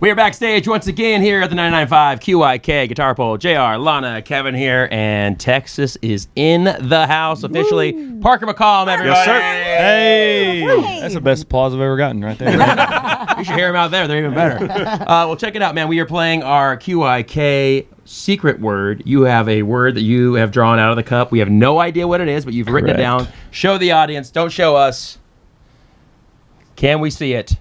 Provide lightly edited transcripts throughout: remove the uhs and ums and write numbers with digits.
We are backstage once again here at the 99.5 QIK Guitar Pole. JR, Lana, Kevin here, and Texas is in the house officially. Woo. Parker Mccollum, everybody. Yes, sir. Hey. That's the best applause I've ever gotten right there. You should hear them out there. They're even better. Well, check it out, man. We are playing our QIK secret word. You have a word that you have drawn out of the cup. We have no idea what it is, but you've written it down. Show the audience. Don't show us. Can we see it?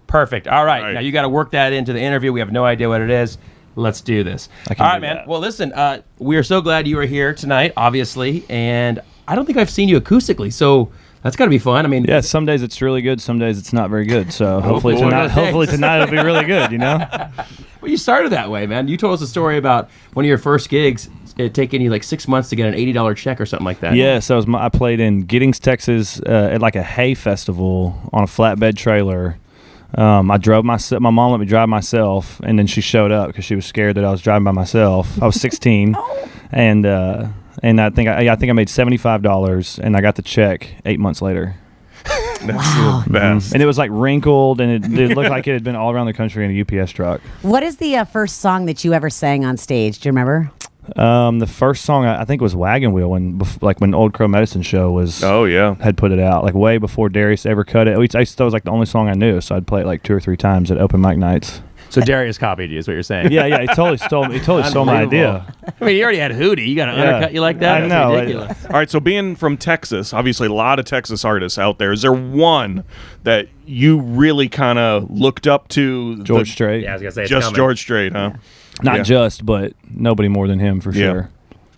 Perfect. All right. Now you got to work that into the interview. We have no idea what it is. Let's do this. All right, man. Well, listen, we are so glad you are here tonight, obviously, and I don't think I've seen you acoustically, so that's got to be fun. I mean, yeah, some days it's really good, some days it's not very good. So hopefully tonight it'll be really good, you know? Well, you started that way, man. You told us a story about one of your first gigs. It taking you like 6 months to get an $80 check or something like that. Yeah, so I played in Giddings, Texas at like a hay festival on a flatbed trailer. I drove my mom let me drive myself, and then she showed up because she was scared that I was driving by myself. I was 16, and I think I made $75, and I got the check 8 months later. That's the best. And it was like wrinkled, and it looked like it had been all around the country in a UPS truck. What is the first song that you ever sang on stage? Do you remember? The first song I think was Wagon Wheel when Old Crow Medicine Show had put it out, like way before Darius ever cut it. That was like the only song I knew, so I'd play it like 2 or 3 times at open mic nights. So Darius copied you, is what you're saying? Yeah, he totally stole my idea. I mean, he already had Hootie. You got to undercut you like that? I know. That's ridiculous. All right, so being from Texas, obviously a lot of Texas artists out there. Is there one that you really kind of looked up to? George Strait. Yeah, I was going to say it's just coming. George Strait, huh? Not just, but nobody more than him for sure.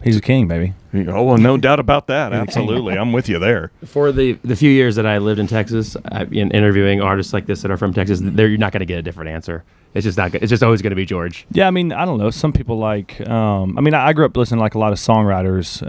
He's a king, baby. Oh, well, no doubt about that. Absolutely. I'm with you there. For the few years that I lived in Texas, in interviewing artists like this that are from Texas, you're not going to get a different answer. It's just not good. It's just always going to be George. Yeah, I mean, I don't know. Some people like. I grew up listening to like a lot of songwriters,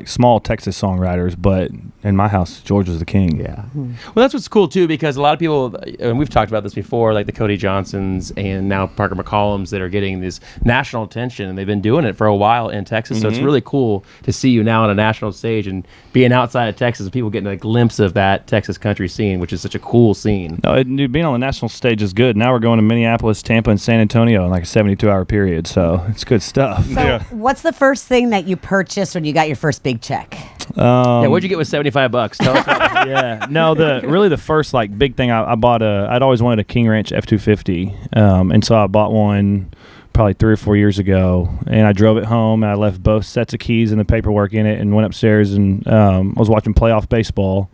small Texas songwriters, but in my house, George was the king. Yeah. Well, that's what's cool too, because a lot of people, and we've talked about this before, like the Cody Johnsons and now Parker Mccollums that are getting this national attention, and they've been doing it for a while in Texas. So it's really cool to see you now on a national stage and being outside of Texas and people getting a glimpse of that Texas country scene, which is such a cool scene. No, being on the national stage is good. Now we're going to Minneapolis, Tampa, and San Antonio in like a 72-hour period, so it's good stuff. So what's the first thing that you purchased when you got your first big check? What'd you get with $75? Tell us. The first like big thing I bought I'd always wanted a King Ranch F-250, and so I bought one probably 3 or 4 years ago, and I drove it home, and I left both sets of keys and the paperwork in it, and went upstairs and was watching playoff baseball,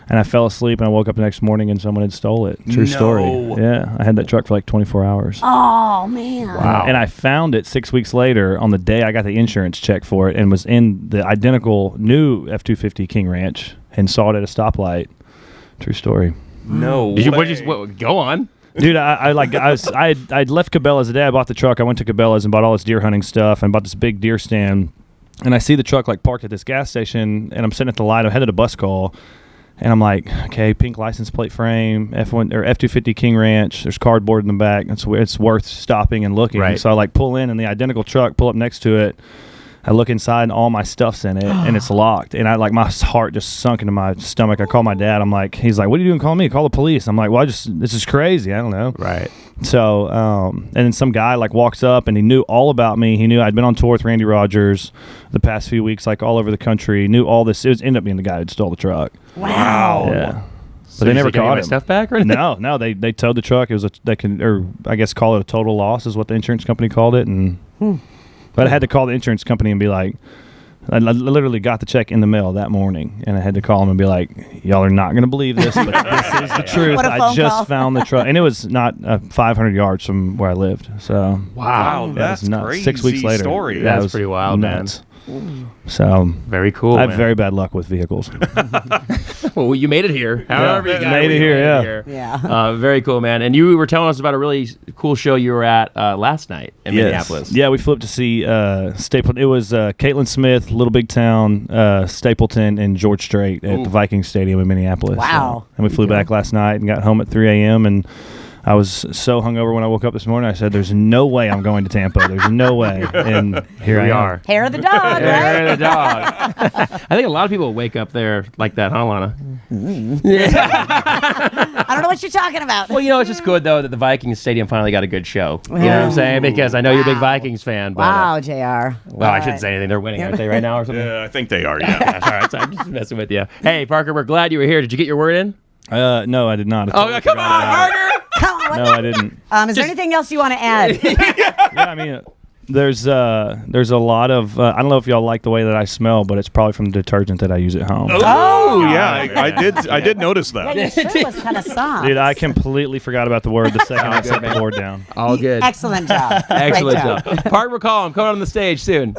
and I fell asleep, and I woke up the next morning and someone had stole it. True story. Yeah, I had that truck for like 24 hours. Oh, man. Wow. And I found it 6 weeks later on the day I got the insurance check for it, and was in the identical new F-250 King Ranch and saw it at a stoplight. True story. No way. Go on. Dude, I'd left Cabela's the day I bought the truck. I went to Cabela's and bought all this deer hunting stuff and bought this big deer stand. And I see the truck like parked at this gas station, and I'm sitting at the light. I'm headed to bus call. And I'm like, okay, pink license plate frame, F1 or F-250 King Ranch. There's cardboard in the back. It's worth stopping and looking. Right. So I like pull in the identical truck, pull up next to it. I look inside and all my stuff's in it, and it's locked. And I like my heart just sunk into my stomach. I call my dad. I'm like, he's like, what are you doing? Call me. Call the police. I'm like, well, this is crazy. I don't know. Right. So, and then some guy like walks up, and he knew all about me. He knew I'd been on tour with Randy Rogers the past few weeks, like all over the country. He knew all this. It ended up being the guy who stole the truck. Wow. Yeah. So But they never caught my him. stuff back or anything? No, they towed the truck. It was I guess call it a total loss is what the insurance company called it. And but I had to call the insurance company and be like, I literally got the check in the mail that morning, and I had to call them and be like, y'all are not going to believe this, but this is the truth. What a I phone just call. found the truck, and it was not 500 yards from where I lived. So Wow, that that's was nuts. crazy 6 weeks later. story. That's was pretty wild, nuts. So Very cool. I have man. very bad luck with vehicles. Well, you made it here. However, you got made it here, Yeah. Very cool, man. And you were telling us about a really cool show you were at last night in Minneapolis. Yeah, we flew up to see Stapleton. It was Caitlin Smith, Little Big Town, Stapleton, and George Strait at the Viking Stadium in Minneapolis. Wow. And we flew back last night and got home at 3 a.m. and I was so hungover when I woke up this morning. I said, "There's no way I'm going to Tampa. There's no way." And here I are. Hair of the dog, right? Hair of the dog. I think a lot of people wake up there like that, huh, Lana? I don't know what you're talking about. Well, it's just good though that the Vikings stadium finally got a good show. You know what I'm saying? Because I know you're a big Vikings fan. But, Wow, JR. well, I shouldn't say anything. They're winning, aren't they, right now or something? Yeah, I think they are. Yeah. All right, so I'm just messing with you. Hey, Parker, we're glad you were here. Did you get your word in? No, I did not. I Oh, totally come forgot on, about it. Parker! Come on. No, I didn't. Is there anything else you want to add? Yeah, I mean, there's a lot of I don't know if y'all like the way that I smell, but it's probably from the detergent that I use at home. Oh, yeah. I did notice Yeah, that. your shirt was kind of soft. Dude, I completely forgot about the word the second I set the board down. All good. Excellent job. Excellent Great job. Parker McCollum coming on the stage soon.